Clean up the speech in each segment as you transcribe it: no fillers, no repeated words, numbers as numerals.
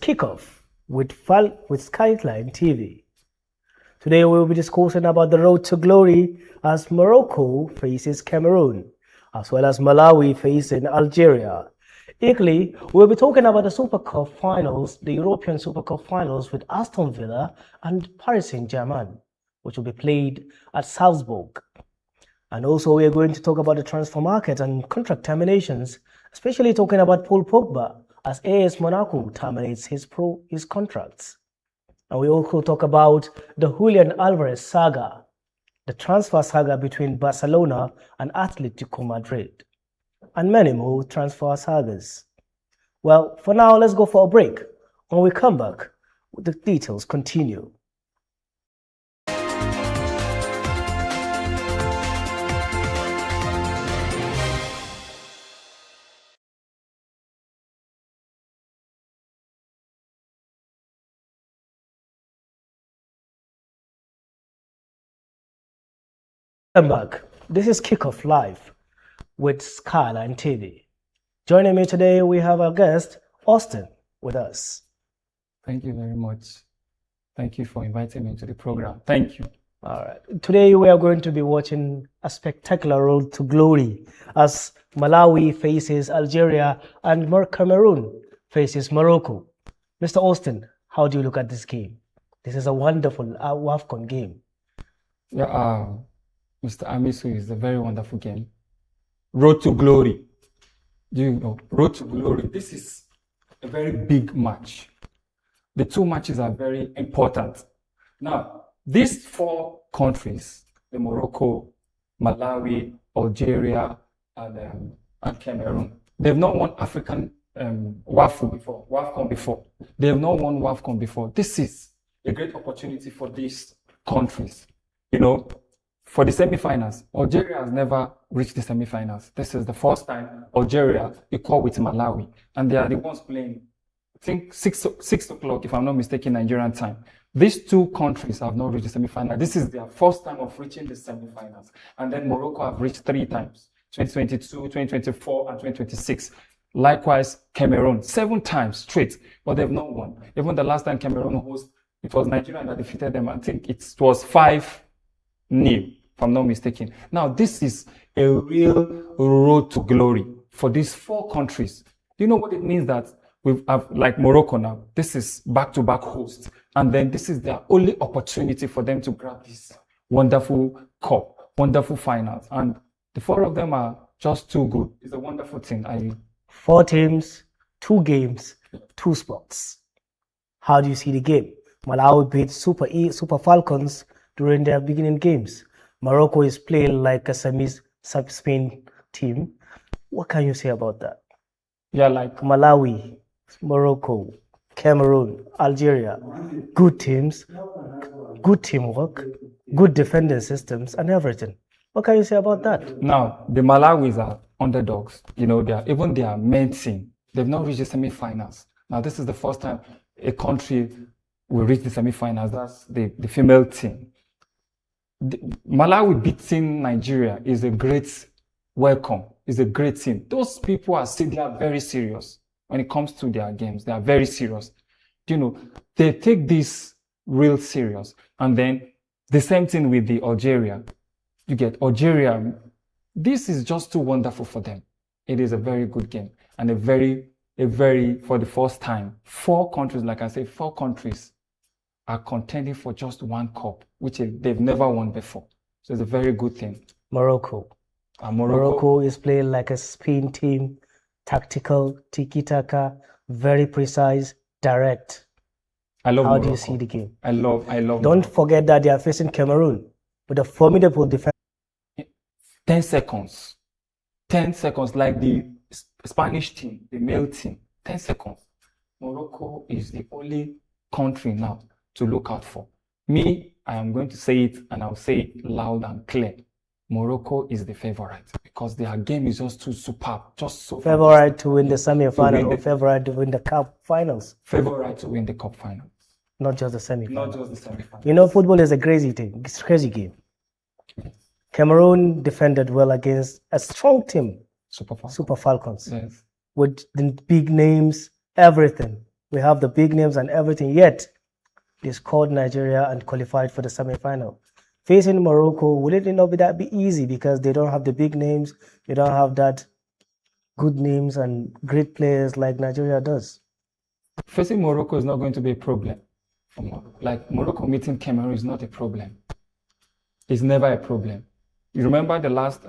Kickoff with Skyline TV. Today we will be discussing about the road to glory as Morocco faces Cameroon, as well as Malawi facing Algeria. Equally, we'll be talking about the Super Cup finals, the European Super Cup finals with Aston Villa and Paris Saint-Germain, which will be played at Salzburg. And also we are going to talk about the transfer market and contract terminations, especially talking about Paul Pogba as AS Monaco terminates his contracts. And we also talk about the Julian Alvarez saga, the transfer saga between Barcelona and Atletico Madrid, and many more transfer sagas. Well, for now, let's go for a break. When we come back, the details continue. Welcome back. This is Kickoff Live with Skyline TV. Joining me today, we have our guest, Austin, with us. Thank you very much. Thank you for inviting me to the program. Thank you. All right. Today, we are going to be watching a spectacular road to glory as Malawi faces Algeria and Cameroon faces Morocco. Mr. Austin, how do you look at this game? This is a wonderful WAFCON game. Yeah, Mr. Amisu, is a very wonderful game. Road to glory. Do you know? Road to glory. This is a very big match. The two matches are very important. Now, these four countries, the Morocco, Malawi, Algeria, and Cameroon, they've not won African WAFCON before. They have not won WAFCON before. This is a great opportunity for these countries. You know, for the semi-finals, Algeria has never reached the semi-finals. This is the first time Algeria equal with Malawi, and they are the ones playing, I think, 6 o'clock, if I'm not mistaken, Nigerian time. These two countries have not reached the semi-final. This is their first time of reaching the semi-finals. And then Morocco have reached 3 times, 2022, 2024, and 2026. Likewise, Cameroon, 7 times straight, but they've not won. Even the last time Cameroon hosted, it was Nigeria that defeated them. I think it was 5-0, if I'm not mistaken. Now, this is a real road to glory for these 4 countries. Do you know what it means that we have, like Morocco now, this is back-to-back hosts, and then this is their only opportunity for them to grab this wonderful cup, wonderful finals, and the 4 of them are just too good. It's a wonderful thing. 4 teams, 2 games, 2 spots. How do you see the game? Malawi beat Super Falcons during their beginning games. Morocco is playing like a semi-Spain team. What can you say about that? Yeah, like Malawi, Morocco, Cameroon, Algeria, good teams, good teamwork, good defending systems, and everything. What can you say about that? Now, the Malawis are underdogs. You know, even their main team, they've not reached the semi-finals. Now, this is the first time a country will reach the semi-finals. That's the female team. Malawi beating Nigeria is a great welcome. It's a great team. Those people they are very serious when it comes to their games. They are very serious. You know, they take this real serious. And then the same thing with the Algeria. You get Algeria. This is just too wonderful for them. It is a very good game and a very, for the first time, 4 countries, like I say, 4 countries are contending for just 1 cup, which they've never won before. So it's a very good thing. Morocco is playing like a Spain team, tactical, tiki-taka, very precise, direct. I love How Morocco. do you see the game? I love Don't Morocco. forget that they are facing Cameroon with a formidable defense. 10 seconds. 10 seconds, like the Spanish team, the male team. 10 seconds. Morocco is the only country now to look out for. Me, I am going to say it, and I'll say it loud and clear. Morocco is the favorite because their game is just too superb, just so favorite to win the semi-final or favorite to win the cup finals. Favorite to win the cup finals. Not just the semi-final. Not just the semi-final. You know, football is a crazy thing. It's a crazy game. Cameroon defended well against a strong team, Super Falcons, Yes. with the big names, everything. We have the big names and everything, yet they scored Nigeria and qualified for the semi-final. Facing Morocco, would it not be easy because they don't have the big names, they don't have that good names and great players like Nigeria does? Facing Morocco is not going to be a problem. Like Morocco meeting Cameroon is not a problem. It's never a problem. You remember the last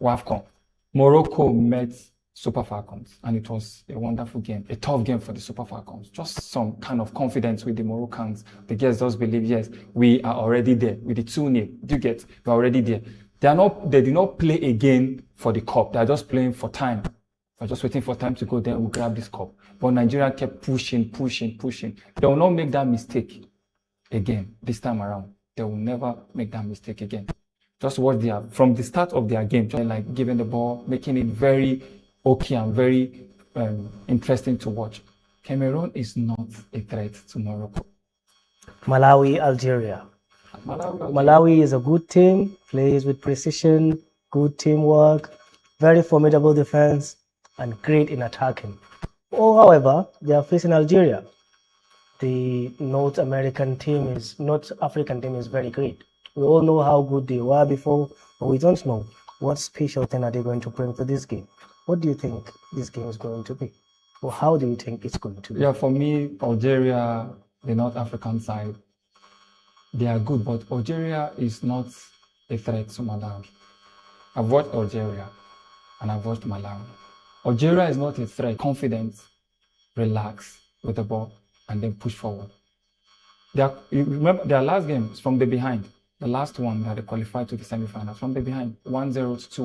WAFCON? Morocco met Super Falcons, and it was a wonderful game, a tough game for the Super Falcons. Just some kind of confidence with the Moroccans. The girls just believe, yes, we are already there with the 2-0. Do you get? We're already there. They did not play again for the cup. They're just playing for time. We're just waiting for time to go there. We'll grab this cup. But Nigeria kept pushing. They will not make that mistake again this time around. They will never make that mistake again. Just watch from the start of their game, just like giving the ball, making it very okay and very interesting to watch. Cameroon is not a threat to Morocco. Malawi, Algeria. Malawi is a good team, plays with precision, good teamwork, very formidable defense, and great in attacking. However, they are facing Algeria. The North African team is very great. We all know how good they were before, but we don't know what special thing are they going to bring to this game. What do you think this game is going to be? Or how do you think it's going to be? Yeah, for me, Algeria, the North African side, they are good, but Algeria is not a threat to Malawi. I've watched Algeria and I've watched Malawi. Algeria is not a threat. Confident, relax with the ball, and then push forward. You remember their last game is from the behind. The last one that they qualified to the semi-finals from the behind, 1-0 to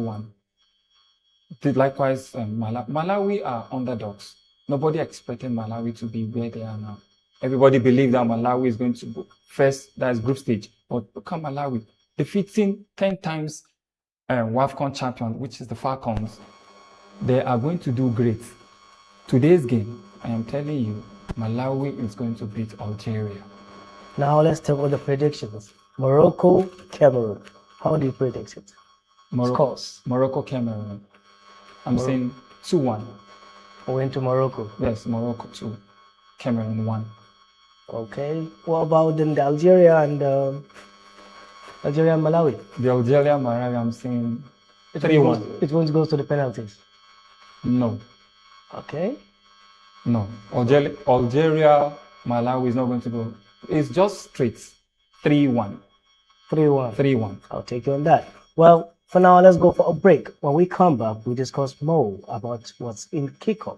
2-1. Likewise, Malawi are underdogs. Nobody expected Malawi to be where they are now. Everybody believed that Malawi is going to go first, that's group stage. But look at Malawi, defeating 10 times WAFCON champion, which is the Falcons. They are going to do great. Today's game, I am telling you, Malawi is going to beat Algeria. Now let's talk about the predictions. Morocco, Cameroon. How do you predict it? Scores. Morocco, Cameroon. I'm saying 2-1. Win to Morocco. Yes, Morocco 2, Cameroon 1. Okay. What about then the Algeria and Malawi? The Algeria Malawi, I'm saying 3-1. It won't go to the penalties. No. Okay. No. Algeria Malawi is not going to go. It's just straight. 3-1. 3-1. 3-1. I'll take you on that. Well, for now, let's go for a break. When we come back, we'll discuss more about what's in kickoff.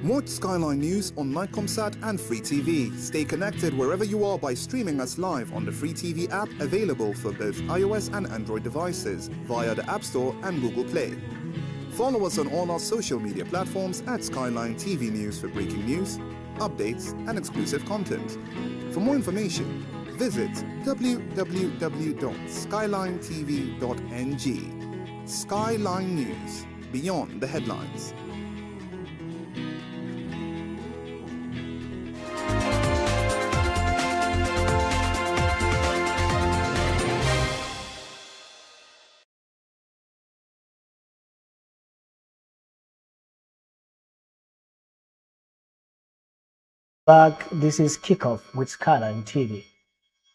Watch Skyline News on Nightcomsat and Free TV. Stay connected wherever you are by streaming us live on the Free TV app, available for both iOS and Android devices via the App Store and Google Play. Follow us on all our social media platforms at Skyline TV News for breaking news, updates, and exclusive content. For more information, visit www.skylinetv.ng. Skyline News, beyond the headlines. Back, this is Kickoff with Skyline TV.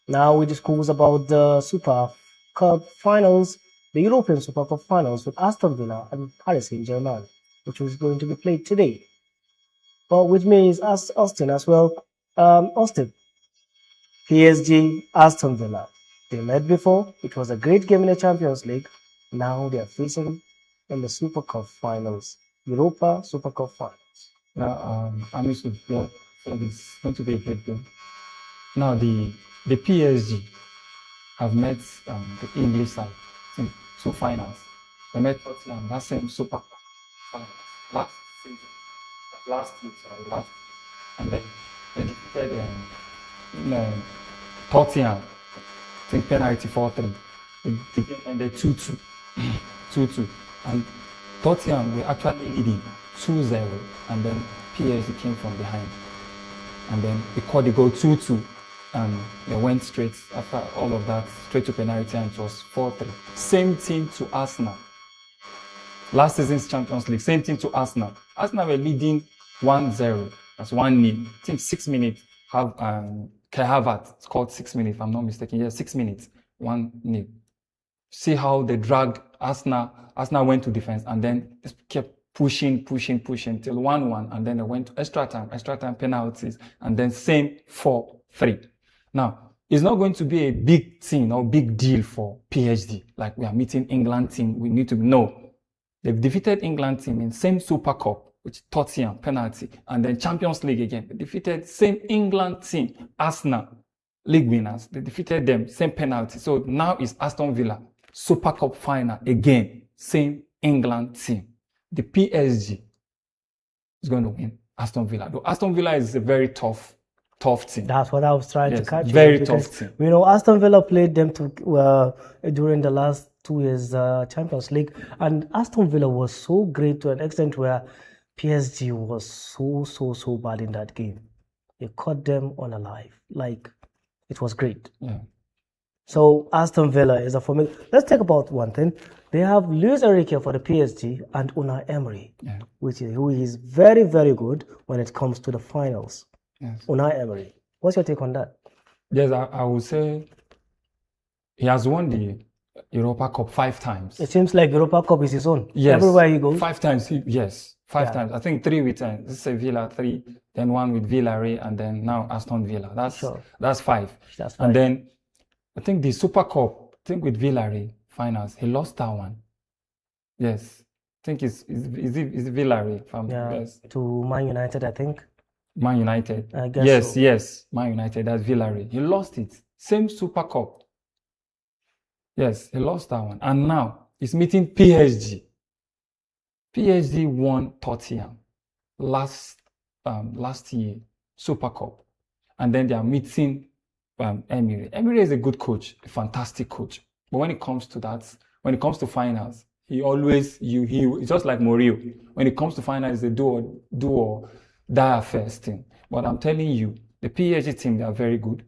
Now we discuss about the Super Cup finals, the European Super Cup finals with Aston Villa and Paris Saint-Germain, which is going to be played today. But with me is Austin as well. Austin, PSG, Aston Villa. They met before. It was a great game in the Champions League. Now they are facing in the Super Cup finals, Europa Super Cup finals. Now, it's going to be a great game. Now, the PSG have met the English side in two finals. They met Tottenham, that same Super Cup finals last season, and then they defeated Tottenham, I think penalty 4-3. The game ended 2-2. 2-2. And Tottenham were actually leading 2-0, and then PSG came from behind. And then they caught the goal 2-2, and they went straight after all of that, straight to penalty, and it was 4-3. Same thing to Arsenal. Last season's Champions League, same thing to Arsenal. Arsenal were leading 1-0, that's 1-0. I think 6 minutes, Kai Havertz scored 6 minutes, if I'm not mistaken. Yeah, 6 minutes, 1-0. See how they dragged Arsenal. Arsenal went to defense and then kept pushing till 1-1, and then they went to extra time penalties, and then same 4-3. Now, it's not going to be a big thing or big deal for PSG. Like, we are meeting England team, we need to know. They've defeated England team in same Super Cup, which Tottenham penalty, and then Champions League again. They defeated same England team, Arsenal, league winners. They defeated them, same penalty. So now it's Aston Villa, Super Cup final again, same England team. The PSG is going to win Aston Villa. Though Aston Villa is a very tough team. That's what I was trying to catch. Very tough team. You know, Aston Villa played them during the last 2 years Champions League, and Aston Villa was so great to an extent where PSG was so bad in that game. They caught them unalive. Like, it was great. Yeah. So Aston Villa is a formidable. Let's talk about one thing. They have Luis Enrique for the PSG and Unai Emery, who is very, very good when it comes to the finals. Yes. Unai Emery. What's your take on that? Yes, I would say he has won the Europa Cup 5 times. It seems like Europa Cup is his own. Yes. Everywhere he goes. 5 times. Five times. I think 3 with this is Sevilla, 3, then 1 with Villarreal, and then now Aston Villa. That's 5. That's 5. And then I think the Super Cup, with Villarreal finals, he lost that one. Yes. I think it's Villarreal. To Man United, I think. Man United. I guess yes. Man United, that's Villarreal. He lost it. Same Super Cup. Yes, he lost that one. And now he's meeting PSG. PSG won Tottenham last year, Super Cup. And then they are meeting Emery. Emery is a good coach, a fantastic coach. But when it comes to finals, he's just like Mourinho. When it comes to finals, it's a do or die first thing. But I'm telling you, the PSG team, they are very good.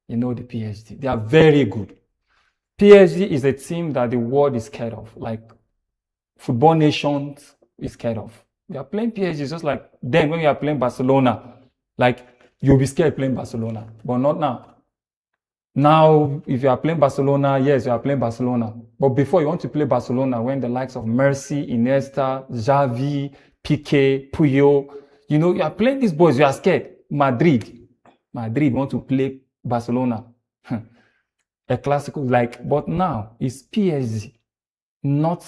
You know the PSG. They are very good. PSG is a team that the world is scared of. Like, football nations is scared of. We are playing PSG just like then when we are playing Barcelona. Like, you'll be scared playing Barcelona, but not now. Now, if you are playing Barcelona, yes, you are playing Barcelona. But before, you want to play Barcelona when the likes of Messi, Iniesta, Xavi, Piqué, Puyol, you are playing these boys, you are scared. Madrid want to play Barcelona. A classical, but now it's PSG, not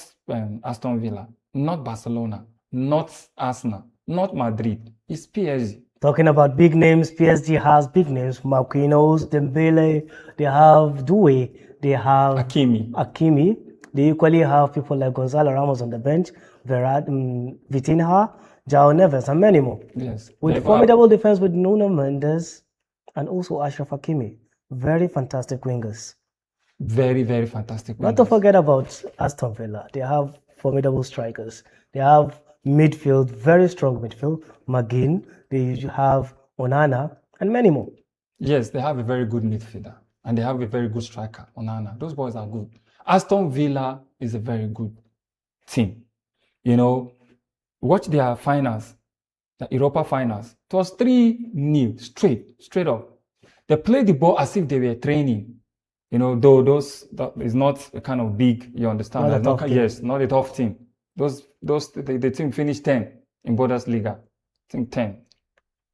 Aston Villa, not Barcelona, not Arsenal, not Madrid. It's PSG. Talking about big names, PSG has big names. Marquinhos, Dembele, they have Doué, they have Hakimi. They equally have people like Gonzalo Ramos on the bench, Vitinha, João Neves, and many more. Yes. With formidable defense with Nuno Mendes and also Achraf Hakimi. Very fantastic wingers. Very, very fantastic wingers. Not to forget about Aston Villa. They have formidable strikers. They have midfield, very strong midfield. McGinn, they have Onana, and many more. Yes, they have a very good midfielder. And they have a very good striker, Onana. Those boys are good. Aston Villa is a very good team. Watch their finals, the Europa finals. It was 3-0, straight up. They played the ball as if they were training. Though that is not a kind of big, you understand? Not a tough team. The team finished 10 in Bundesliga. I think 10.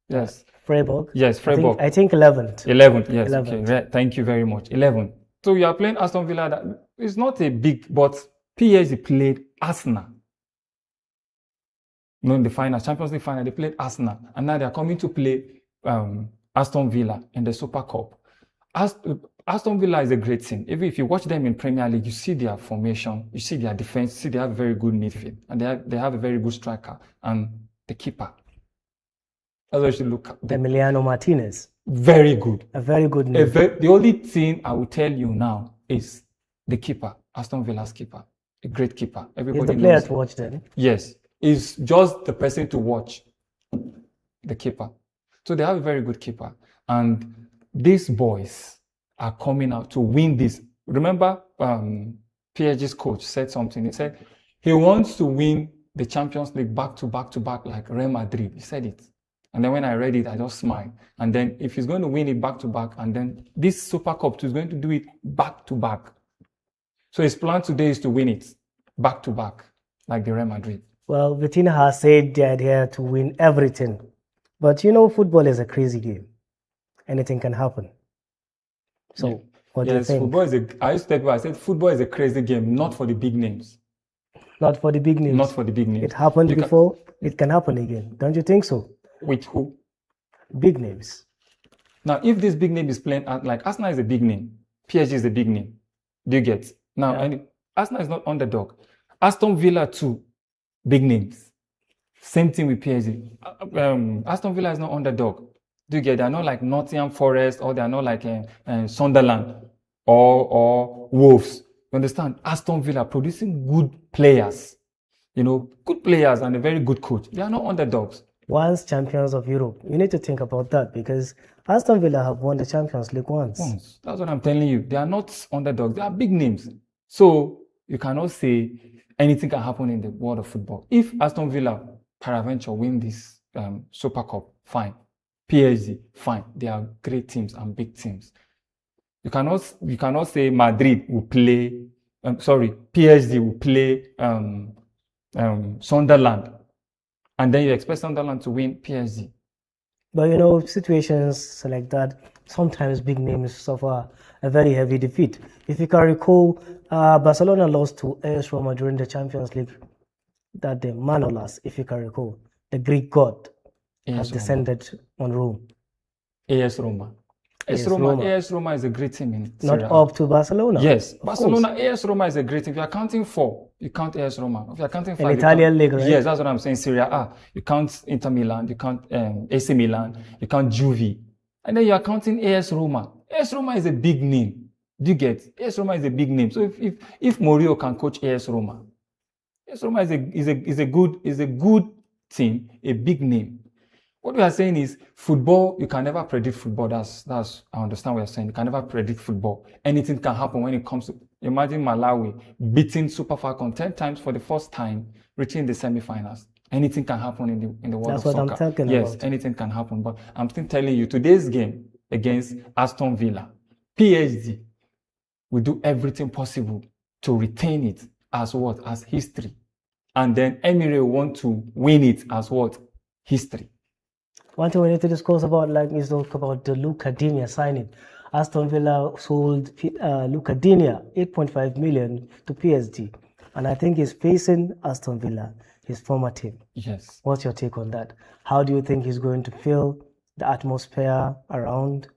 Yes. Freiburg? Yes, Freiburg. I think 11th. 11th, yes. 11th. Okay, thank you very much. 11. So you are playing Aston Villa. That is not a big, but PSG played Arsenal. In the final, Champions League final, they played Arsenal. And now they are coming to play Aston Villa in the Super Cup. Aston Villa is a great team. Even if you watch them in Premier League, you see their formation, you see their defense, you see they have very good midfield, and they have a very good striker and the keeper. That's why you should look at Emiliano Martinez. Very good. A very good name. The only thing I will tell you now is the keeper, Aston Villa's keeper. a great keeper. He's Everybody the player knows. to watch then. Yes, he's just the person to watch, the keeper. So they have a very good keeper. And these boys are coming out to win this. Remember, PSG's coach said something. He said he wants to win the Champions League back to back like Real Madrid. He said it. And then when I read it, I just smiled. And then if he's going to win it back to back, and then this Super Cup is going to do it back to back. So his plan today is to win it back to back, like the Real Madrid. Well, Vitinha has said they're here to win everything. But you know, football is a crazy game. Anything can happen. So, what do you think? Football is I used to tell people, I said football is a crazy game, not for the big names. Not for the big names. Not for the big names. It happened before, it can happen again. Don't you think so? With who? Big names. Now, if this big name is playing, like Arsenal is a big name, PSG is a big name. Do you get? Now, and Arsenal is not underdog. Aston Villa too, big names. Same thing with PSG. Aston Villa is not underdog. Do you get? They are not like Nottingham Forest, or they are not like Sunderland or Wolves. You understand? Aston Villa producing good players. You know, good players and a very good coach. They are not underdogs. Once champions of Europe. You need to think about that because Aston Villa have won the Champions League once. That's what I'm telling you. They are not underdogs. They are big names. So you cannot say anything can happen in the world of football. If Aston Villa, peradventure, win this Super Cup, fine. PSG, fine. They are great teams and big teams. You cannot say Madrid will play. PSG will play Sunderland, and then you expect Sunderland to win PSG. But you know, situations like that, sometimes big names suffer a very heavy defeat. If you can recall, Barcelona lost to AS Roma during the Champions League that day. Manolas, if you can recall, the Greek god has descended on Rome. AS Roma. AS Roma is a great team in Not Serie A. up to Barcelona. Yes, Barcelona, AS Roma is a great team. If you are counting 4, you count AS Roma. If you are counting 5, in Italian league, right? Yes, that's what I'm saying. Serie A. You count Inter Milan, you count AC Milan, you count Juve, and then you are counting AS Roma. AS Roma is a big name. Do you get? AS Roma is a big name. So if Mourinho can coach AS Roma is a good team, a big name. What we are saying is football, you can never predict football. That's I understand what you're saying. You can never predict football. Anything can happen when it comes to, imagine Malawi beating Super Falcons 10 times for the first time, reaching the semifinals. Anything can happen in the world of soccer. That's what I'm talking about. Yes, anything can happen. But I'm still telling you, today's game against Aston Villa, PSG will do everything possible to retain it as what? As history. And then Emirates want to win it as what? History. One thing we need to discuss about is talk about the Luca Digne signing. Aston Villa sold Luca Digne 8.5 million to PSG, and I think he's facing Aston Villa, his former team. Yes. What's your take on that? How do you think he's going to feel the atmosphere around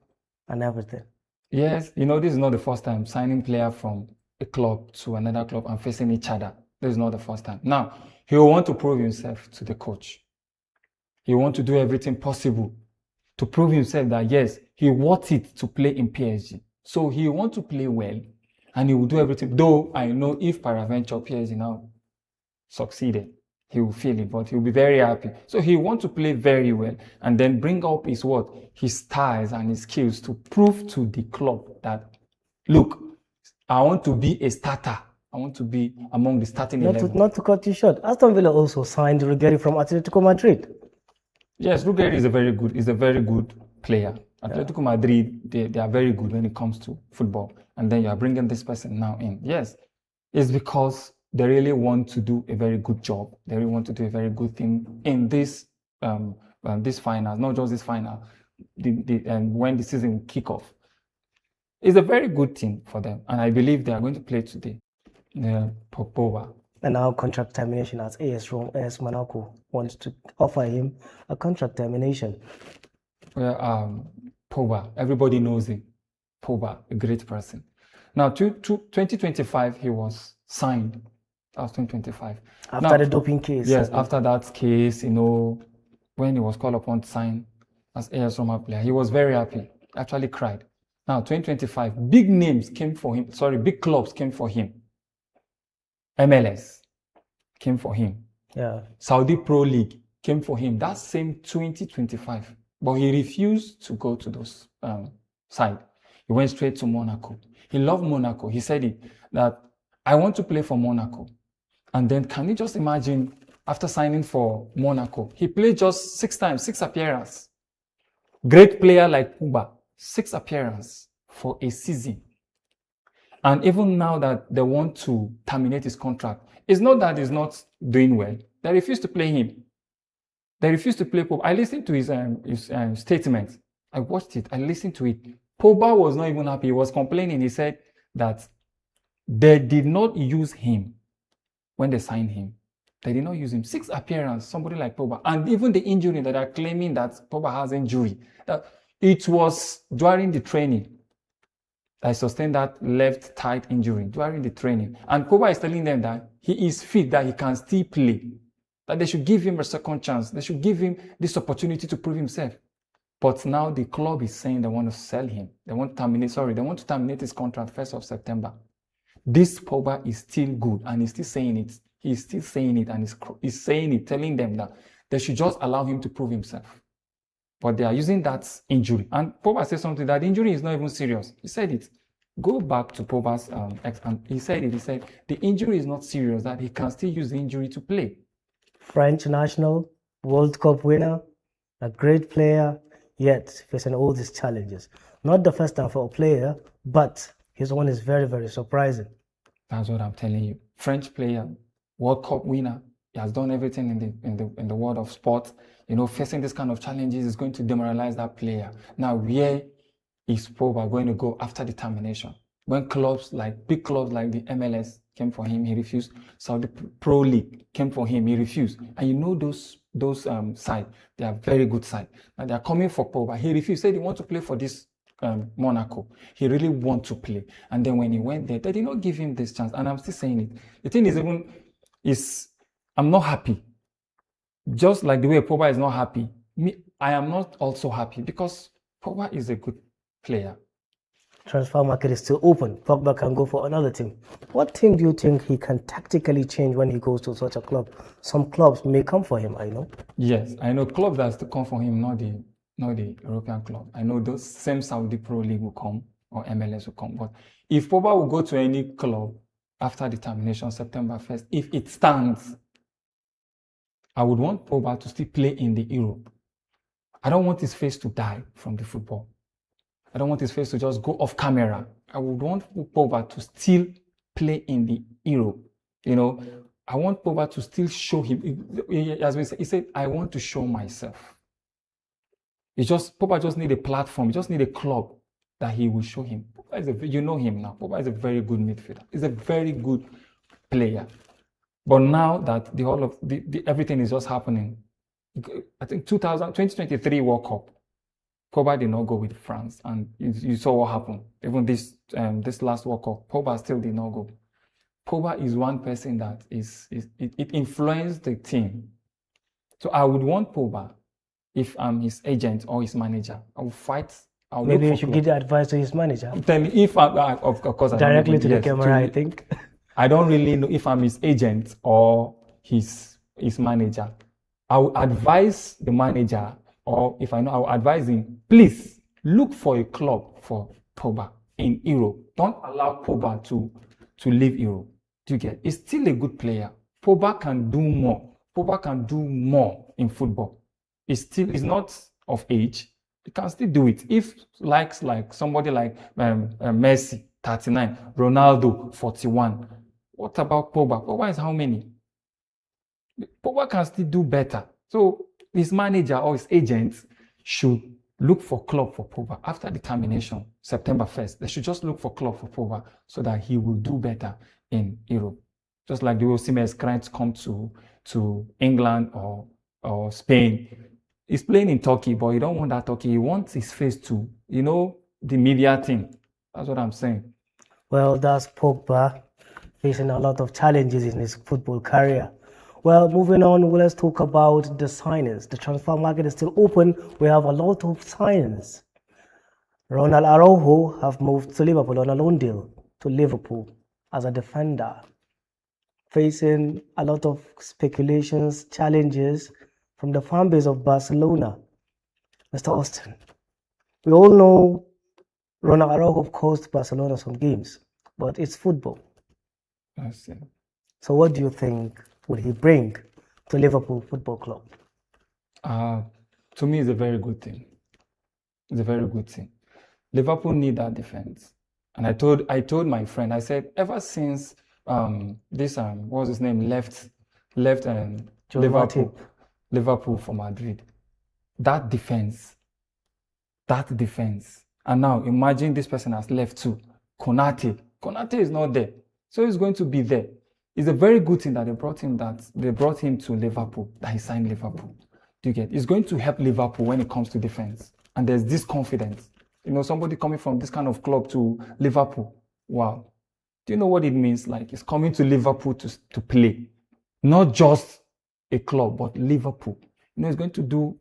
and everything? Yes, you know, this is not the first time signing player from a club to another club and facing each other. This is not the first time. Now, he will want to prove himself to the coach. He wants to do everything possible to prove himself that, yes, he wants it to play in PSG. So he wants to play well, and he will do everything. Though I know if peradventure PSG now succeeded, he will feel it, but he will be very happy. So he wants to play very well and then bring up his styles and his skills to prove to the club that, look, I want to be a starter. I want to be among the starting 11. Not to cut you short, Aston Villa also signed Ruggeri from Atletico Madrid. Yes, Ruggeri is a very good player. Atletico Madrid, they are very good when it comes to football. And then you are bringing this person now in. Yes, it's because they really want to do a very good job. They really want to do a very good thing in this final, not just this final, when the season will kick off. It's a very good thing for them. And I believe they are going to play today. Pogba. And now contract termination as AS Monaco wants to offer him a contract termination. Well, Pogba, everybody knows him. Pogba, a great person. Now, 2025, he was signed. That was 2025. After the doping case. Yes, after that case, when he was called upon to sign as AS Roma player, he was very happy. Actually cried. Now, 2025, big clubs came for him. MLS came for him. Yeah. Saudi Pro League came for him that same 2025, but he refused to go to those side. He went straight to Monaco. He loved Monaco. He said it, that I want to play for Monaco. And then can you just imagine, after signing for Monaco, he played just 6 times, 6 appearances. Great player like Pogba, 6 appearances for a season. And even now that they want to terminate his contract, it's not that he's not doing well. They refuse to play him. They refuse to play Pogba. I listened to his statement. I watched it. I listened to it. Pogba was not even happy. He was complaining. He said that they did not use him when they signed him. They did not use him. 6 appearances, somebody like Pogba. And even the injury that are claiming that Pogba has injury, that it was during the training. I sustained that left thigh injury during the training. And Pogba is telling them that he is fit, that he can still play, that they should give him a second chance. They should give him this opportunity to prove himself. But now the club is saying they want to sell him. They want to terminate his contract 1st of September. This Pogba is still good and he's still saying it. He's still saying it and he's saying it, telling them that they should just allow him to prove himself. But they are using that injury. And Pogba said something, that the injury is not even serious. He said it. Go back to Pogba's and he said it. He said the injury is not serious, that he can still use the injury to play. French national, World Cup winner, a great player, yet facing all these challenges. Not the first time for a player, but his one is very, very surprising. That's what I'm telling you. French player, World Cup winner. He has done everything in the world of sport. You know, facing this kind of challenges is going to demoralize that player. Now, where is Pogba going to go after the termination? When big clubs like the MLS came for him, he refused. Saudi Pro League came for him, he refused. And you know those sides, they are very good side. And they are coming for Pogba. He refused. Said he wants to play for this Monaco. He really wants to play. And then when he went there, they did not give him this chance. And I'm still saying it. The thing is I'm not happy. Just like the way Pogba is not happy, I am not also happy, because Pogba is a good player. Transfer market is still open. Pogba can go for another team. What team do you think he can tactically change when he goes to such a club? Some clubs may come for him, I know. Yes, I know clubs that still come for him, not the European club. I know those same Saudi Pro League will come, or MLS will come. But if Pogba will go to any club after the termination, September 1st, if it stands, I would want Pogba to still play in the Europe. I don't want his face to die from the football. I don't want his face to just go off camera. I would want Pogba to still play in the Europe. You know, I want Pogba to still show him. As we said, he said, I want to show myself. Pogba just need a platform. He just need a club that he will show him. You know him now. Pogba is a very good midfielder. He's a very good player. But now that everything is just happening, I think 2023 World Cup, Pogba did not go with France, and you saw what happened. Even this last World Cup, Pogba still did not go. Pogba is one person that it influenced the team. So I would want Pogba, if I'm his agent or his manager, I will fight. Maybe you should give the advice to his manager. Tell me if of course directly to the camera, I think. I don't really know if I'm his agent or his manager. I will advise the manager, or if I know, I will advise him, please look for a club for Pogba in Europe. Don't allow Pogba to leave Europe. Do you get? He's still a good player. Pogba can do more. Pogba can do more in football. He's not of age. He can still do it. If like somebody like Messi, 39, Ronaldo, 41. What about Pogba? Pogba is how many? Pogba can still do better. So his manager or his agent should look for club for Pogba after the termination, September 1st. They should just look for club for Pogba so that he will do better in Europe. Just like the Osimhen is trying to come to England or Spain. He's playing in Turkey, but he don't want that Turkey. He wants his face to, the media thing. That's what I'm saying. Well, that's Pogba facing a lot of challenges in his football career. Well, moving on, let's talk about the signings. The transfer market is still open. We have a lot of signings. Ronald Araujo have moved to Liverpool on a loan deal to Liverpool as a defender. facing a lot of speculations, challenges from the fan base of Barcelona. Mr. Austin, we all know Ronald Araujo cost Barcelona some games, but it's football. That's it. So what do you think will he bring to Liverpool Football Club? To me, it's a very good thing. It's a very good thing. Liverpool need that defense. And I told my friend, I said, ever since what was his name, left Liverpool for Madrid, that defense, and now imagine this person has left too. Konate is not there, so he's going to be there. It's a very good thing that they brought him to Liverpool, that he signed Liverpool. Do you get? It's going to help Liverpool when it comes to defense, and there's this confidence. You know, somebody coming from this kind of club to Liverpool. Wow. Do you know what it means? Like, it's coming to Liverpool to play. Not just a club, but Liverpool. You know, it's going to do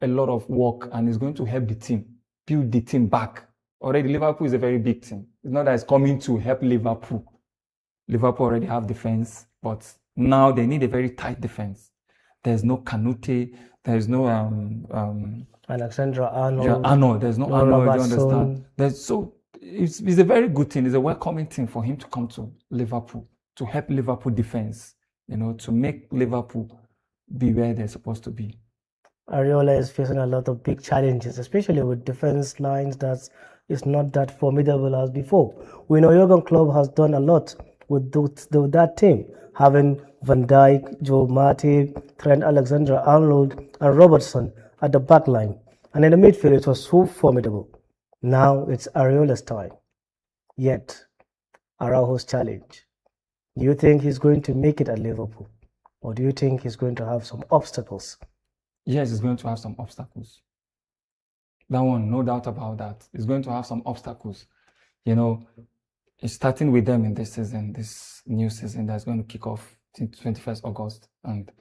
a lot of work, and it's going to help the team, build the team back. Already, Liverpool is a very big team. It's not that it's coming to help Liverpool. Liverpool already have defense, but now they need a very tight defense. There's no Canute. There's no Alexander Arnold. Yeah, Arnold. There's no Arnold. You understand? It's a very good thing. It's a welcoming thing for him to come to Liverpool, to help Liverpool defense. You know, to make Liverpool be where they're supposed to be. Areola is facing a lot of big challenges, especially with defense lines that is not that formidable as before. We know Jurgen Klopp has done a lot with that team, having Van Dijk, Joe Matip, Trent Alexander-Arnold, and Robertson at the back line. And in the midfield, it was so formidable. Now it's Areola's time. Yet, Araujo's challenge. Do you think he's going to make it at Liverpool? Or do you think he's going to have some obstacles? Yes, he's going to have some obstacles. That one, no doubt about that. He's going to have some obstacles. You know, it's starting with them in this season, this new season that's going to kick off 21st August. And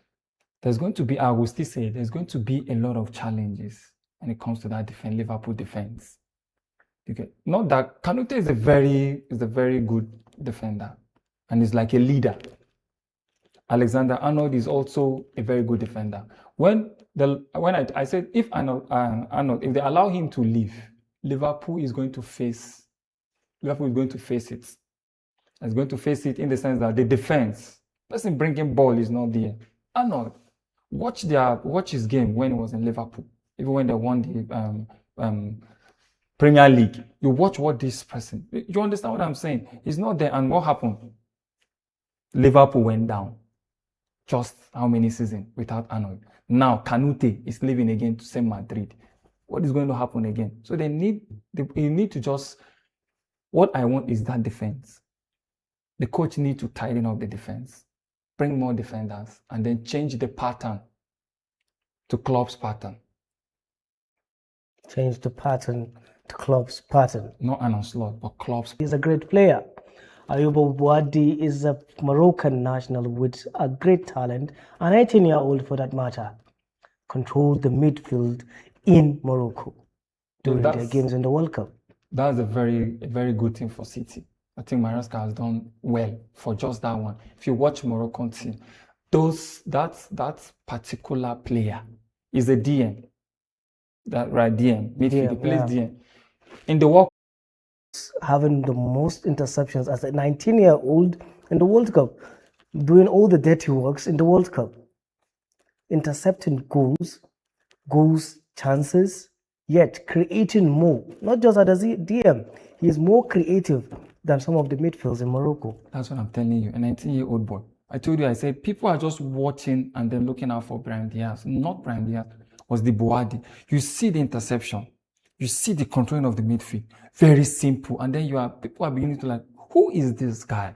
there's going to be, I will still say, there's going to be a lot of challenges when it comes to that Liverpool defense. Okay. Not that Canute is a very good defender, and is like a leader. Alexander Arnold is also a very good defender. When I said if Arnold, if they allow him to leave, Liverpool is going to face it. It's going to face it in the sense that the defense, person bringing ball is not there. Arnold, watch his game when he was in Liverpool, even when they won the Premier League. You watch what this person. You understand what I'm saying? He's not there, and what happened? Liverpool went down. Just how many seasons without Arnold? Now Canute is leaving again to St. Madrid. What is going to happen again? So you need to just. What I want is that defense. The coach needs to tighten up the defense, bring more defenders, and then change the pattern to Klopp's pattern. Change the pattern to Klopp's pattern. Not an onslaught, but Klopp's. He's a great player. Ayuba Bouadi is a Moroccan national with a great talent, a 19-year-old for that matter. Controls the midfield in Morocco during their games in the World Cup. That's a very good thing for City. I think Maresca has done well for just that one. If you watch Moroccan team, that particular player is a DM. That right DM, midfield, he plays DM. In the World having the most interceptions as a 19-year-old in the World Cup, doing all the dirty works in the World Cup, intercepting goals, chances, yet creating more. Not just as a DM, he is more creative than some of the midfields in Morocco. That's what I'm telling you, a 19-year-old boy. I told you, I said, people are just watching and then looking out for Brahim Diaz. Not Brahim Diaz, was the Bouadi. You see the interception. You see the controlling of the midfield. Very simple. And then people are beginning to like, who is this guy?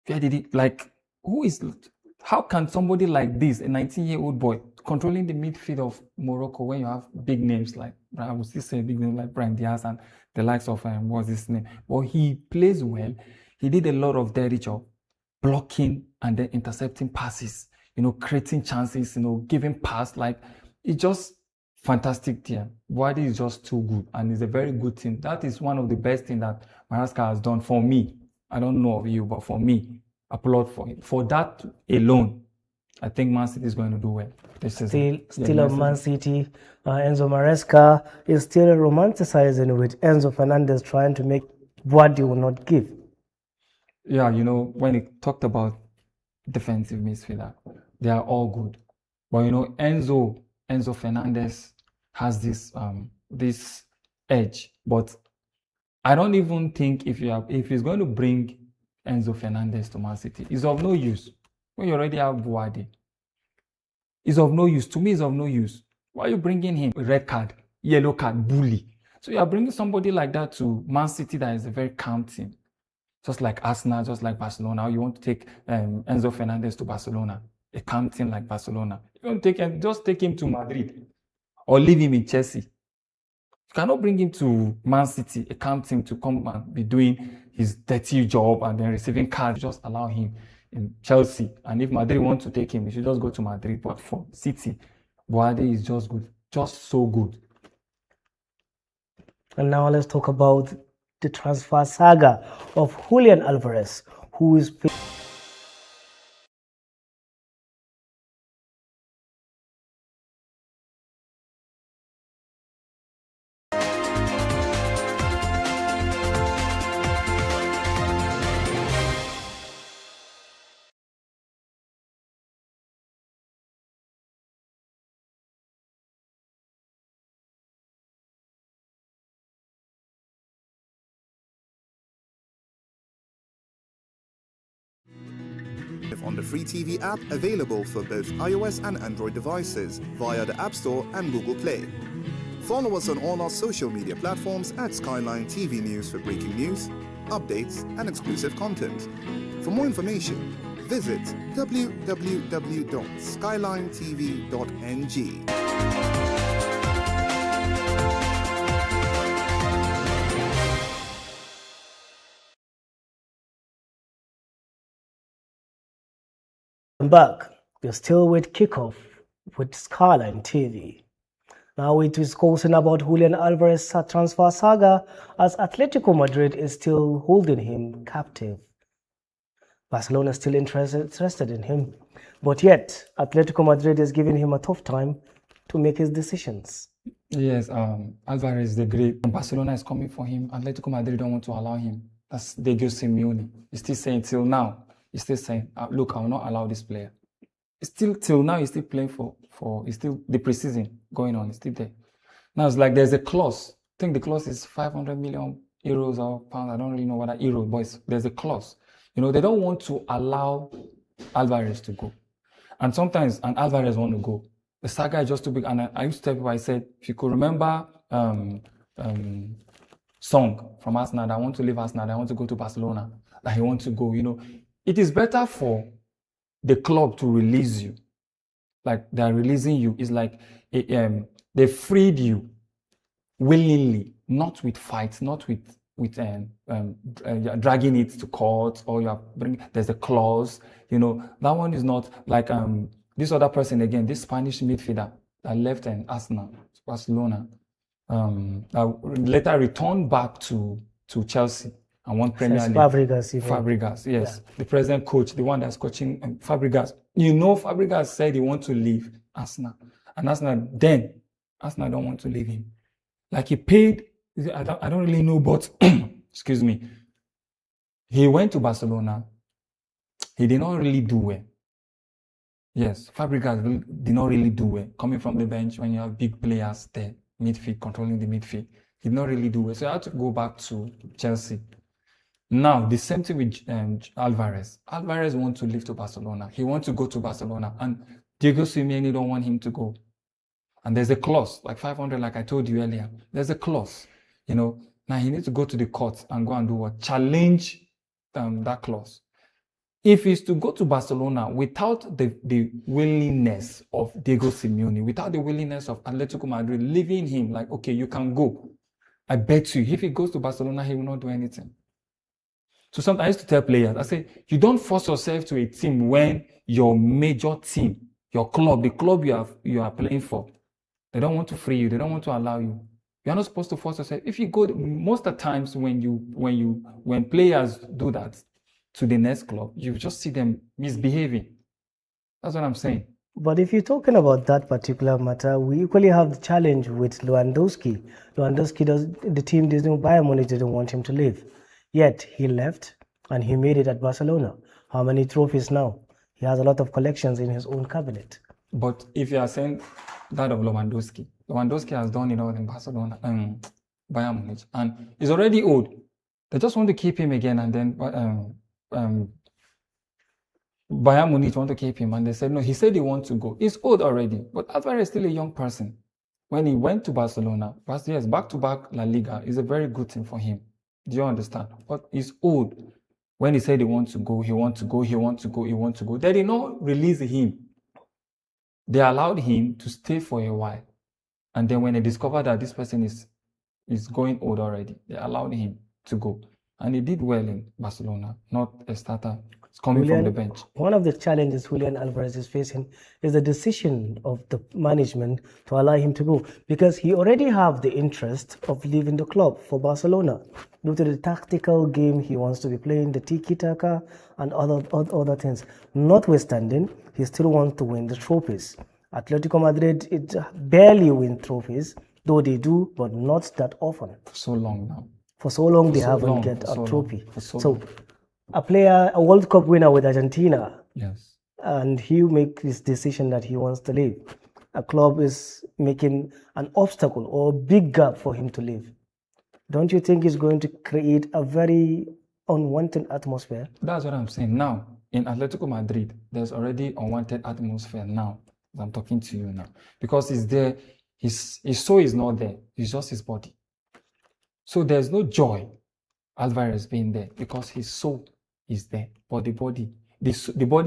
Where did he, how can somebody like this, a 19-year-old boy, controlling the midfield of Morocco when you have big names like, I would still say big names like Brahim Diaz and the likes of, what's his name? Well, he plays well. He did a lot of dirty job, blocking and then intercepting passes, creating chances, giving pass. It's just fantastic team. Bouadi is just too good, and it's a very good team. That is one of the best things that Maresca has done for me. I don't know of you, but for me, applaud for him. For that alone, I think Man City is going to do well this season. Still on Man City, Enzo Maresca is still romanticizing with Enzo Fernandez trying to make what he will not give. Yeah, when he talked about defensive midfielder, they are all good. But Enzo Fernandez has this edge. But I don't even think if he's going to bring Enzo Fernandez to Man City, it's of no use. When you already have Buade, it's of no use. To me, it's of no use. Why are you bringing him? Red card, yellow card, bully. So you are bringing somebody like that to Man City that is a very calm team. Just like Arsenal, just like Barcelona. You want to take Enzo Fernandez to Barcelona, a calm team like Barcelona. You want to just take him to Madrid or leave him in Chelsea. You cannot bring him to Man City, a calm team, to come and be doing his dirty job and then receiving cards. Just allow him in Chelsea. And if Madrid wants to take him, he should just go to Madrid. But for City, Buade is just good, just so good. And now let's talk about the transfer saga of Julian Alvarez, who is on the free TV app available for both iOS and Android devices via the App Store and Google Play. Follow us on all our social media platforms at Skyline TV News for breaking news, updates, and exclusive content. For more information, visit www.skylinetv.ng. back. You're still with Kickoff with Skyline TV. Now we're discussing about Julian Alvarez transfer saga as Atletico Madrid is still holding him captive. Barcelona is still interested in him, but yet Atletico Madrid is giving him a tough time to make his decisions. Yes, Alvarez is the great. Barcelona is coming for him. Atletico Madrid don't want to allow him. That's Diego Simeone. He's still saying till now. He's still saying, look, I will not allow this player. Still till now, he's still playing for it's still the preseason going on. It's still there. Now it's like there's a clause. I think the clause is 500 million euros or pounds. I don't really know what that euro, but there's a clause. They don't want to allow Alvarez to go. And sometimes Alvarez want to go. The saga is just too big. And I used to tell people, I said, if you could remember Song from Arsenal, that I want to leave Arsenal, that I want to go to Barcelona, that he wants to go, it is better for the club to release you. Like they're releasing you. It's like they freed you willingly, not with fights, not with dragging it to court, or there's a clause. That one is not like this other person again, this Spanish midfielder that left Arsenal, Barcelona, later returned back to Chelsea and won Premier League. Fabregas, yes. Yeah. The present coach, the one that's coaching Fabregas. Fabregas said he wants to leave Arsenal. And Arsenal don't want to leave him. Like he paid, I don't really know, but excuse me. He went to Barcelona. He did not really do well. Yes, Fabregas did not really do well. Coming from the bench when you have big players there, midfield, controlling the midfield. He did not really do well. So I had to go back to Chelsea. Now, the same thing with Alvarez. Alvarez wants to leave to Barcelona. He wants to go to Barcelona. And Diego Simeone don't want him to go. And there's a clause, like 500, like I told you earlier. There's a clause, Now he needs to go to the court and go and do what? Challenge that clause. If he's to go to Barcelona without the willingness of Diego Simeone, without the willingness of Atletico Madrid leaving him, like, okay, you can go. I bet you, if he goes to Barcelona, he will not do anything. So sometimes I used to tell players, I say, you don't force yourself to a team when your major team, your club, the club you are playing for, they don't want to free you. They don't want to allow you. You're not supposed to force yourself. If you go, most of the times when players do that, to the next club, you just see them misbehaving. That's what I'm saying. But if you're talking about that particular matter, we equally have the challenge with Lewandowski. The team didn't, Bayern Munich didn't want him to leave. Yet he left and he made it at Barcelona. How many trophies now? He has a lot of collections in his own cabinet. But if you are saying that of Lewandowski has done it all in Barcelona, Bayern Munich, and he's already old. They just want to keep him again, and then Bayern Munich want to keep him, and they said no. He said he wants to go. He's old already, but Alvarez is still a young person. When he went to Barcelona, yes, back-to-back La Liga is a very good thing for him. Do you understand? But he's old. When he said he wants to go, he wants to go. They did not release him. They allowed him to stay for a while, and then when they discovered that this person is going old already, they allowed him to go, and he did well in Barcelona. Not a starter. It's coming from the bench. One of the challenges Julian Alvarez is facing is the decision of the management to allow him to go, because he already have the interest of leaving the club for Barcelona due to the tactical game he wants to be playing, the tiki-taka and other things. Notwithstanding, he still wants to win the trophies. Atletico Madrid, it barely win trophies, though they do, but not that often. For so long now. For so long, they haven't get a trophy. So a World Cup winner with Argentina, yes, and he make this decision that he wants to leave. A club is making an obstacle or a big gap for him to leave. Don't you think it's going to create a very unwanted atmosphere? That's what I'm saying. Now, in Atletico Madrid, there's already unwanted atmosphere now. I'm talking to you now. Because he's there, his soul is not there. It's just his body. So there's no joy Alvarez being there because his soul is there. But the body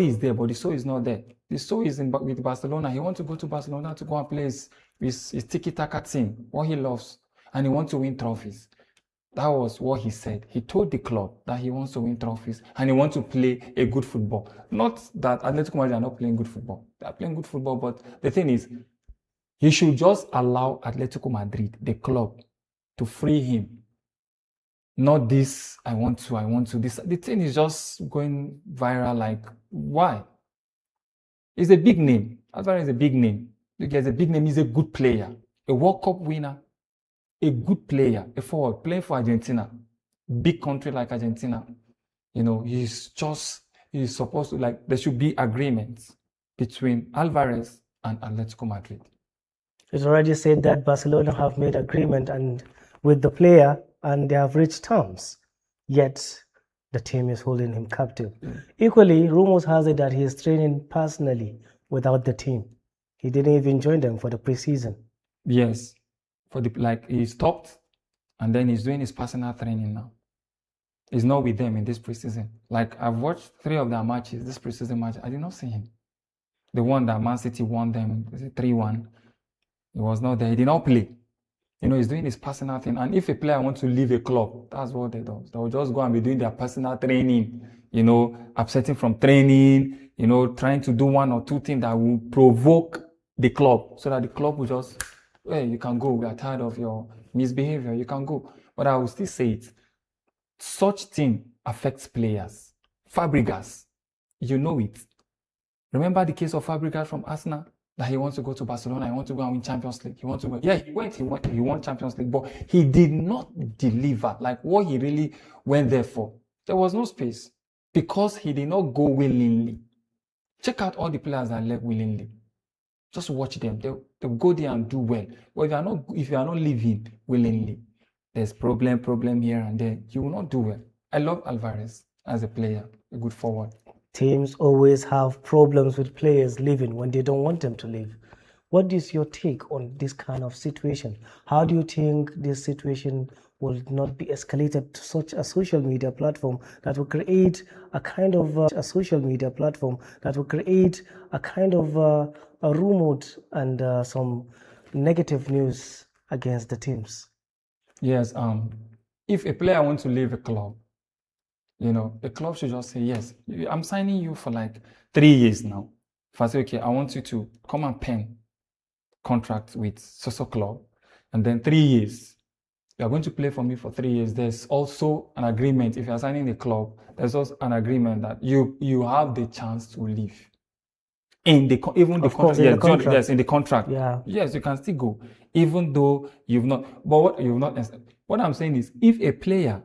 is there, but the soul is not there. The soul is with Barcelona. He wants to go to Barcelona to go and play his tiki-taka team, what he loves. And he wants to win trophies. That was what he said. He told the club that he wants to win trophies and he wants to play a good football. Not that Atletico Madrid are not playing good football. They are playing good football, but the thing is, he should just allow Atletico Madrid, the club, to free him. Not this, I want to. The thing is just going viral. Like, why? He's a big name. Alvarez is a big name. Because a big name, he's a good player. A World Cup winner. A good player, a forward, playing for Argentina, big country like Argentina. You know, he's supposed to, like, there should be agreements between Alvarez and Atletico Madrid. It's already said that Barcelona have made agreement and with the player and they have reached terms, yet the team is holding him captive. Equally, rumors has it that he is training personally without the team. He didn't even join them for the preseason. Yes. He stopped and then he's doing his personal training now. He's not with them in this preseason. Like, I've watched 3 of their matches, this preseason match. I did not see him. The one that Man City won them, 3-1, he was not there. He did not play. You know, he's doing his personal thing. And if a player wants to leave a club, that's what they do. They'll just go and be doing their personal training, you know, absenting from training, you know, trying to do 1 or 2 things that will provoke the club so that the club will just, hey, you can go. We are tired of your misbehavior. You can go. But I will still say it. Such thing affects players. Fabregas, you know it. Remember the case of Fabregas from Arsenal? That he wants to go to Barcelona. He wants to go and win Champions League. He wants to go. Yeah, he won Champions League. But he did not deliver like what he really went there for. There was no space. Because he did not go willingly. Check out all the players that left willingly. Just watch them. They'll go there and do well. But if you are not living willingly, there's problem here and there. You will not do well. I love Alvarez as a player, a good forward. Teams always have problems with players leaving when they don't want them to leave. What is your take on this kind of situation? How do you think this situation will not be escalated to such a social media platform that will create a kind of a rumor and some negative news against the teams? Yes, if a player wants to leave a club, you know, the club should just say, yes, I'm signing you for like 3 years now. If I say, okay, I want you to come and pen contract with so club, and then 3 years, You are going to play for me for 3 years. There's also an agreement. If you are signing the club, there's also an agreement that you have the chance to leave. In the even the Of course, contract, in yes, the contract. yes, in the contract. Yeah. Yes, you can still go, even though you've not. But what you've not. What I'm saying is, if a player,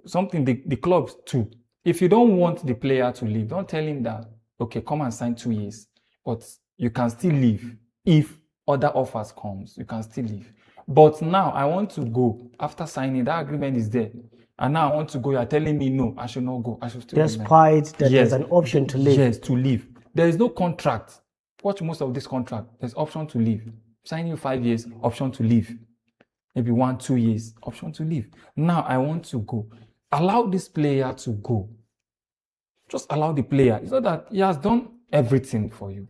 something the clubs too, if you don't want the player to leave, don't tell him that. Okay, come and sign 2 years, but you can still leave if other offers comes. You can still leave. But now I want to go after signing. That agreement is there, and now I want to go. You are telling me no, I should not go. I should still remain. Despite that Yes. there's an option to leave. Yes, to leave. There is no contract. Watch most of this contract. There's option to leave. Signing 5 years, option to leave. Maybe 1-2 years, option to leave. Now I want to go. Allow this player to go. Just allow the player. It's not that he has done everything for you.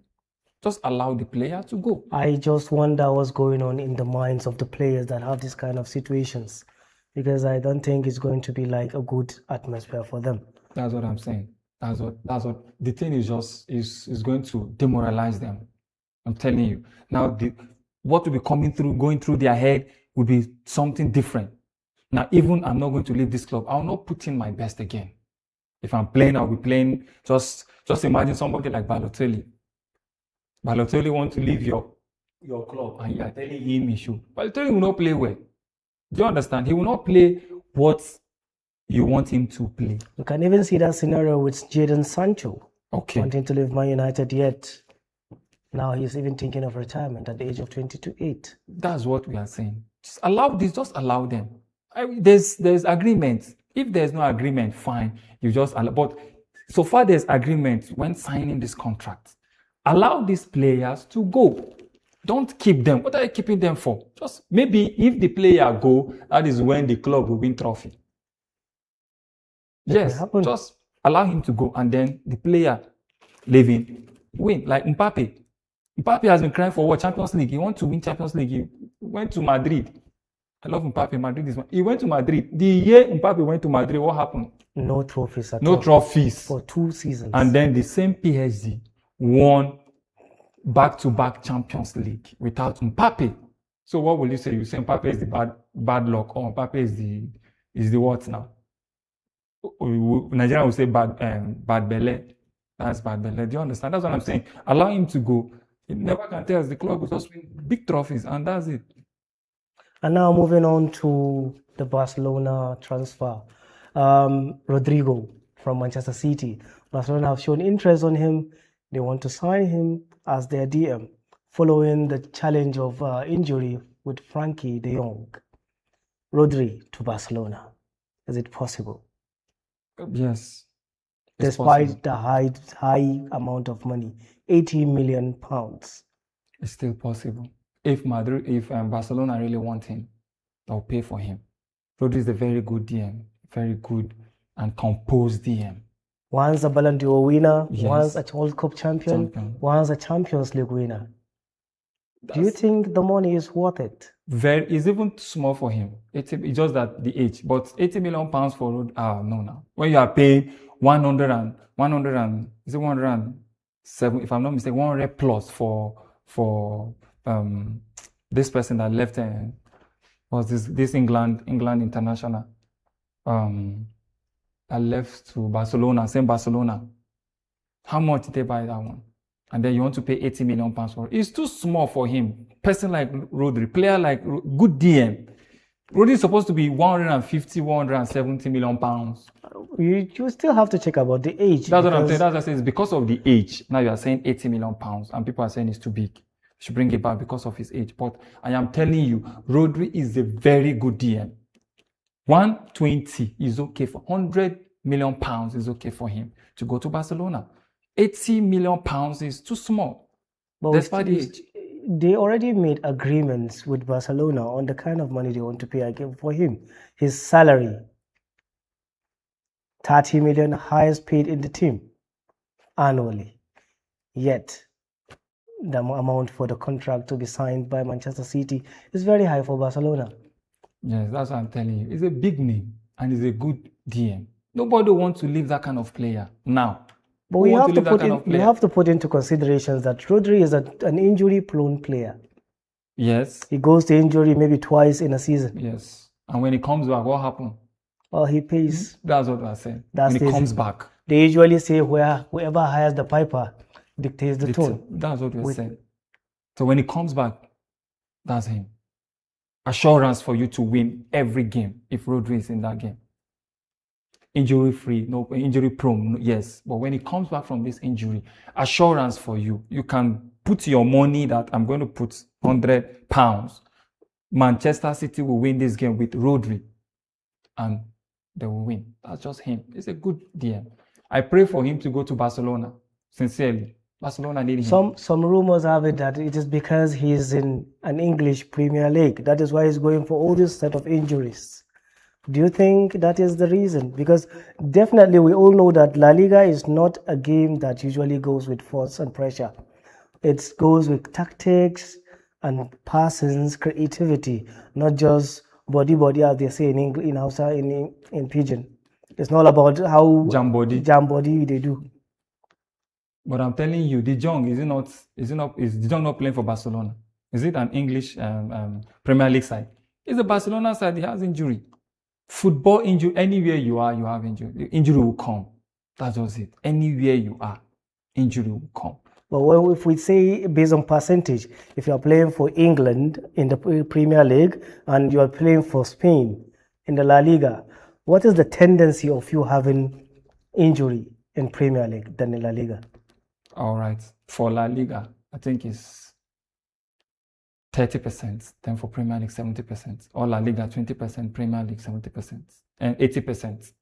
Just allow the player to go. I just wonder what's going on in the minds of the players that have this kind of situations, because I don't think it's going to be like a good atmosphere for them. That's what I'm saying. That's what the thing is just is going to demoralize them. I'm telling you. Now what will be going through their head will be something different. Now, even I'm not going to leave this club, I'll not put in my best again. If I'm playing, I'll be playing. Just imagine somebody like Balotelli. Balotelli wants to leave your club, and you are telling him he should. Balotelli will not play well. Do you understand? He will not play what you want him to play. You can even see that scenario with Jadon Sancho wanting to leave Man United, yet now he's even thinking of retirement at the age of 28. That's what we are saying. Just allow this. Just allow them. There's agreement. If there's no agreement, fine. You just allow. But so far there's agreement when signing this contract. Allow these players to go. Don't keep them. What are you keeping them for? Just maybe if the player go, that is when the club will win trophy. Yes, just allow him to go, and then the player leaving win. Like Mbappe. Mbappe has been crying for what? Champions League. He wants to win Champions League. He went to Madrid. I love Mbappe. Madrid is one. He went to Madrid. The year Mbappe went to Madrid, what happened? No trophies at all. No trophies. For 2 seasons. And then the same PSG won back-to-back Champions League without Mbappe. So what will you say? You say Mbappe is the bad luck, or Mbappe is the what now? Nigeria will say bad belly. That's bad belly. Do you understand? That's what I'm saying. Allow him to go. He never can tell us the club will just win big trophies, and that's it. And now moving on to the Barcelona transfer. Rodrigo from Manchester City. Barcelona have shown interest on him. They want to sign him as their DM following the challenge of injury with Frankie de Jong. Rodri to Barcelona. Is it possible? Yes. Despite the high amount of money, £80 million. It's still possible. If Barcelona really want him, they'll pay for him. Rodri is a very good DM, very good and composed DM. Once a Ballon d'Or winner, Yes. once a World Cup champion, once a Champions League winner. Do you think the money is worth it? It's even too small for him. It's just that the age. But £80 million for Rodri, no. When you are paying 107, if I'm not mistaken, 100 plus for this person that left was this England international that left to Barcelona, same Barcelona. How much did they buy that one? And then you want to pay £80 million for it. It's too small for him. Person like Rodri, player like good DM. Rodri is supposed to be 150, 170 million pounds. You still have to check about the age. That's what I'm saying. That's what I'm saying. It's because of the age. Now you are saying £80 million, and people are saying it's too big. You should bring it back because of his age. But I am telling you, Rodri is a very good DM. 120 is okay for £100 million is okay for him to go to Barcelona. £80 million is too small. But despite the age. They already made agreements with Barcelona on the kind of money they want to pay for him. His salary, 30 million, highest paid in the team annually. Yet, the amount for the contract to be signed by Manchester City is very high for Barcelona. Yes, that's what I'm telling you. He's a big name and he's a good DM. Nobody wants to leave that kind of player now. But we have to put into considerations that Rodri is an injury-prone player. Yes. He goes to injury maybe twice in a season. Yes. And when he comes back, what happened? Well, he pays. That's what we're saying. That's when he the- comes back. They usually say where whoever hires the piper dictates the tone. That's what we're With- saying. So when he comes back, that's him. Assurance for you to win every game if Rodri is in that game. Injury free, no injury prone, yes. But when he comes back from this injury, assurance for you. You can put your money that I'm going to put £100. Manchester City will win this game with Rodri, and they will win. That's just him. It's a good DM. I pray for him to go to Barcelona. Sincerely, Barcelona need him. Some rumors have it that it is because he's in an English Premier League. That is why he's going for all this set of injuries. Do you think that is the reason? Because definitely we all know that La Liga is not a game that usually goes with force and pressure. It goes with tactics and passings, creativity, not just body as they say in Hausa, in Pidgin. It's not about how Jam body. they do. But I'm telling you, De Jong is De Jong not playing for Barcelona? Is it an English Premier League side? It's a Barcelona side. He has injury. Football injury. Anywhere you are, you have injury. The injury will come. That's just it. Anywhere you are, injury will come. But if we say based on percentage, if you are playing for England in the Premier League and you are playing for Spain in the La Liga, what is the tendency of you having injury in Premier League than in La Liga? All right. For La Liga, I think it's 30%. Then for Premier League, 70%. Or La Liga, 20%. Premier League, 70%. And 80%.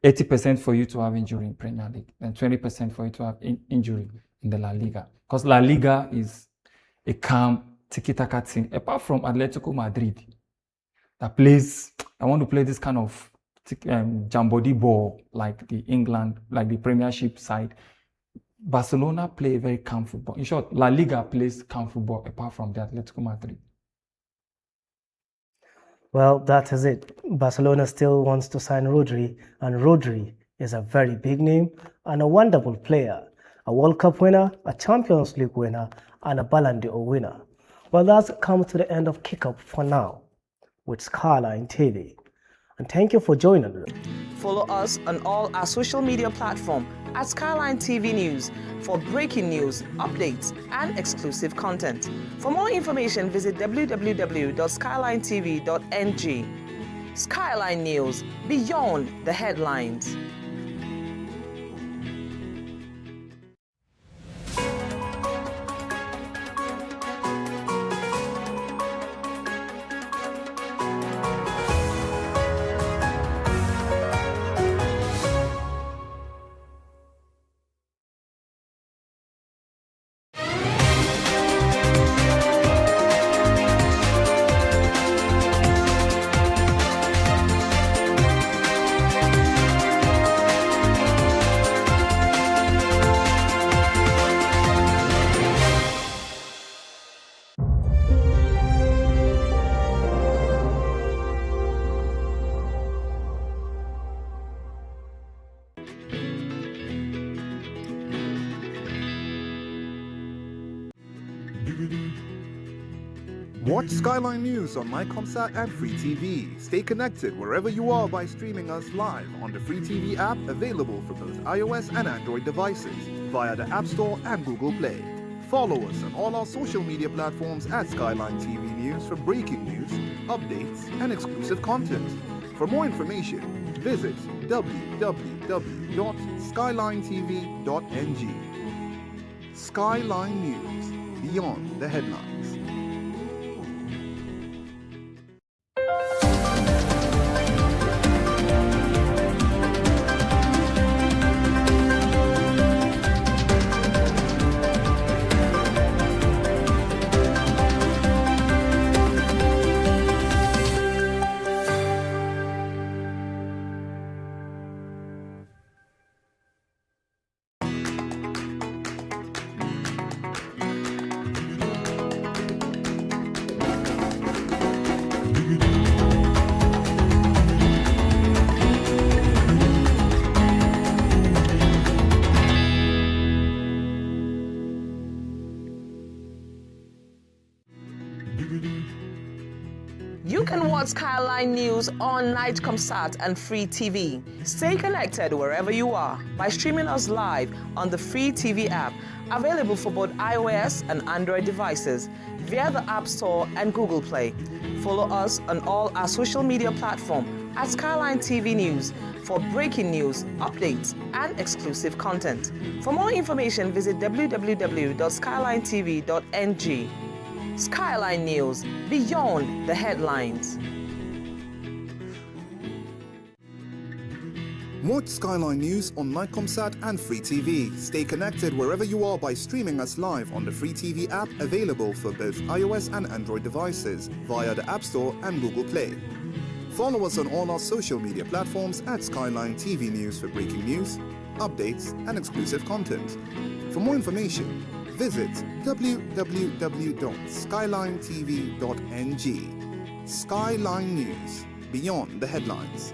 80% for you to have injury in Premier League. And 20% for you to have injury in the La Liga. Because La Liga is a calm, tiki-taka team. Apart from Atletico Madrid, that plays, I want to play this kind of jambody ball like the England, like the Premiership side. Barcelona play a very calm football. In short, La Liga plays calm football apart from the Atletico Madrid. Well, that is it. Barcelona still wants to sign Rodri, and Rodri is a very big name and a wonderful player. A World Cup winner, a Champions League winner, and a Ballon d'Or winner. Well, that's come to the end of Kick-Up for now with Skyline TV. And thank you for joining us. Follow us on all our social media platforms at Skyline TV News for breaking news, updates, and exclusive content. For more information, visit www.skylinetv.ng. Skyline News, beyond the headlines. Watch Skyline News on MyComSat and Free TV. Stay connected wherever you are by streaming us live on the Free TV app available for both iOS and Android devices via the App Store and Google Play. Follow us on all our social media platforms at Skyline TV News for breaking news, updates, and exclusive content. For more information, visit www.skylinetv.ng. Skyline News, beyond the headlines. Skyline News on Nightcomsat and Free TV. Stay connected wherever you are by streaming us live on the Free TV app, available for both iOS and Android devices via the App Store and Google Play. Follow us on all our social media platforms at Skyline TV News for breaking news, updates, and exclusive content. For more information, visit www.skylinetv.ng. Skyline News, beyond the headlines. Watch Skyline News on Nightcomsat and Free TV. Stay connected wherever you are by streaming us live on the Free TV app, available for both iOS and Android devices via the App Store and Google Play. Follow us on all our social media platforms at Skyline TV News for breaking news, updates, and exclusive content. For more information, visit www.skylinetv.ng. Skyline News, beyond the headlines.